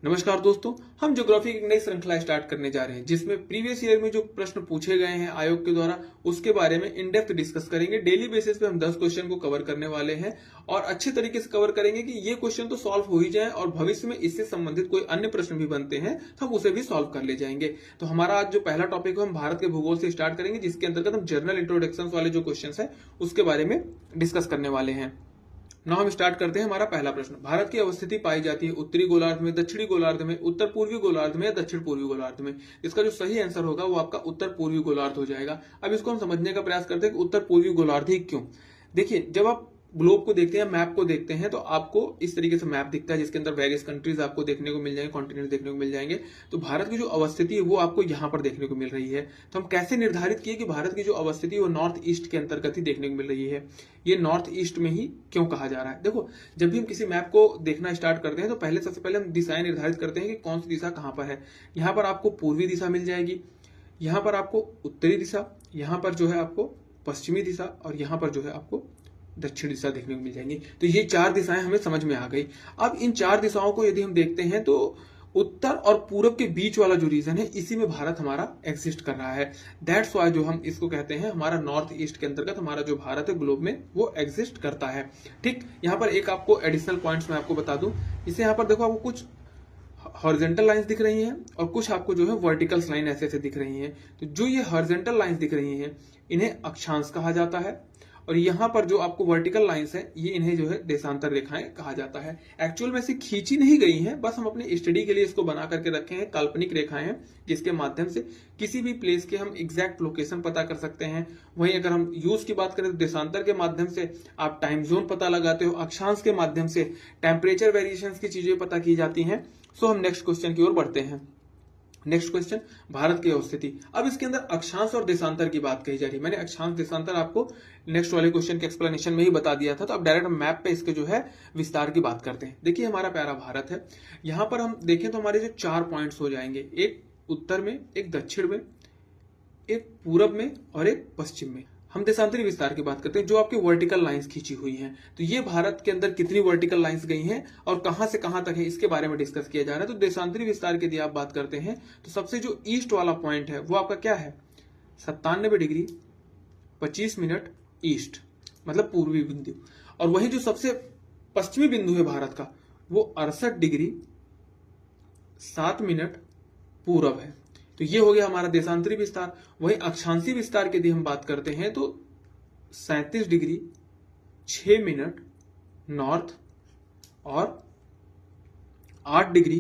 नमस्कार दोस्तों, हम ज्योग्राफी की एक नई श्रृंखला स्टार्ट करने जा रहे हैं जिसमें प्रीवियस ईयर में जो प्रश्न पूछे गए हैं आयोग के द्वारा उसके बारे में इन डेप्थ डिस्कस करेंगे। डेली बेसिस पे हम 10 क्वेश्चन को कवर करने वाले हैं और अच्छे तरीके से कवर करेंगे कि ये क्वेश्चन तो सॉल्व हो ही जाए और भविष्य में इससे संबंधित कोई अन्य प्रश्न भी बनते हैं तो हम उसे भी सॉल्व कर ले जाएंगे। तो हमारा आज जो पहला टॉपिक है हम भारत के भूगोल से स्टार्ट करेंगे, जिसके अंतर्गत हम जनरल इंट्रोडक्शन वाले जो क्वेश्चन है उसके बारे में डिस्कस करने वाले हैं। नाउ हम स्टार्ट करते हैं। हमारा पहला प्रश्न, भारत की अवस्थिति पाई जाती है उत्तरी गोलार्ध में, दक्षिणी गोलार्ध में, उत्तर पूर्वी गोलार्ध में या दक्षिण पूर्वी गोलार्ध में। इसका जो सही आंसर होगा वो आपका उत्तर पूर्वी गोलार्ध हो जाएगा। अब इसको हम समझने का प्रयास करते हैं कि उत्तर पूर्वी गोलार्ध ही क्यों। देखिए, जब आप ग्लोब को देखते हैं, मैप को देखते हैं, तो आपको इस तरीके से मैप दिखता है जिसके अंदर वेरियस कंट्रीज आपको देखने को मिल जाएंगे, कॉन्टिनेंट देखने को मिल जाएंगे। तो भारत की जो अवस्थिति है वो आपको यहाँ पर देखने को मिल रही है। तो हम कैसे निर्धारित किए कि भारत की जो अवस्थिति है वो नॉर्थ ईस्ट के अंतर्गत ही देखने को मिल रही है। ये नॉर्थ ईस्ट में ही क्यों कहा जा रहा है? देखो, जब भी हम किसी मैप को देखना स्टार्ट करते हैं तो सबसे पहले हम दिशाएं निर्धारित करते हैं कि कौन सी दिशा कहां पर है। यहाँ पर आपको पूर्वी दिशा मिल जाएगी, यहाँ पर आपको उत्तरी दिशा, यहाँ पर जो है आपको पश्चिमी दिशा और यहाँ पर जो है आपको दक्षिण दिशा देखने को मिल जाएंगी। तो ये चार दिशाएं हमें समझ में आ गई। अब इन चार दिशाओं को यदि हम देखते हैं तो उत्तर और पूरब के बीच वाला जो रीजन है इसी में भारत हमारा एग्जिस्ट कर रहा है। दैट्स वाई जो हम इसको कहते हैं हमारा नॉर्थ ईस्ट के अंतर्गत हमारा जो भारत है ग्लोब में वो एग्जिस्ट करता है। ठीक, यहाँ पर एक आपको एडिशनल पॉइंट्स मैं आपको बता दूं। इसे यहाँ पर देखो, आपको कुछ हॉरिजॉन्टल लाइंस दिख रही हैं और कुछ आपको जो है वर्टिकल लाइन ऐसे ऐसे दिख रही हैं। तो जो ये हॉरिजॉन्टल लाइंस दिख रही हैं इन्हें अक्षांश कहा जाता है और यहाँ पर जो आपको वर्टिकल लाइंस है ये इन्हें जो है देशांतर रेखाएं कहा जाता है। एक्चुअल में से खींची नहीं गई हैं, बस हम अपने स्टडी के लिए इसको बना करके रखे हैं। काल्पनिक रेखाएं हैं जिसके माध्यम से किसी भी प्लेस के हम एग्जैक्ट लोकेशन पता कर सकते हैं। वहीं अगर हम यूज की बात करें तो देशांतर के माध्यम से आप टाइम जोन पता लगाते हो, अक्षांश के माध्यम से टेम्परेचर वेरिएशन की चीजें पता की जाती हैं। सो हम नेक्स्ट क्वेश्चन की ओर बढ़ते हैं। नेक्स्ट क्वेश्चन, भारत की अवस्थिति। अब इसके अंदर अक्षांश और देशांतर की बात कही जा रही है। मैंने अक्षांश देशांतर आपको नेक्स्ट वाले क्वेश्चन के एक्सप्लेनेशन में ही बता दिया था। तो अब डायरेक्ट मैप पे इसके जो है विस्तार की बात करते हैं। देखिए, हमारा प्यारा भारत है, यहां पर हम देखें तो हमारे जो 4 पॉइंट्स हो जाएंगे, एक उत्तर में, एक दक्षिण में, एक पूरब में और एक पश्चिम में। हम देशांतरी विस्तार की बात करते हैं, जो आपकी वर्टिकल लाइंस खींची हुई हैं। तो ये भारत के अंदर कितनी वर्टिकल लाइंस गई हैं और कहां से कहां तक है इसके बारे में डिस्कस किया जा रहा है। तो देशांतरी विस्तार की यदि आप बात करते हैं तो सबसे जो ईस्ट वाला पॉइंट है वो आपका क्या है, 97 डिग्री 25 मिनट ईस्ट, मतलब पूर्वी बिंदु। और वही जो सबसे पश्चिमी बिंदु है भारत का वो 68 डिग्री 7 मिनट पूरब है। तो ये हो गया हमारा देशांतरी विस्तार। वहीं अक्षांशी विस्तार की यदि हम बात करते हैं तो 37 डिग्री 6 मिनट नॉर्थ और 8 डिग्री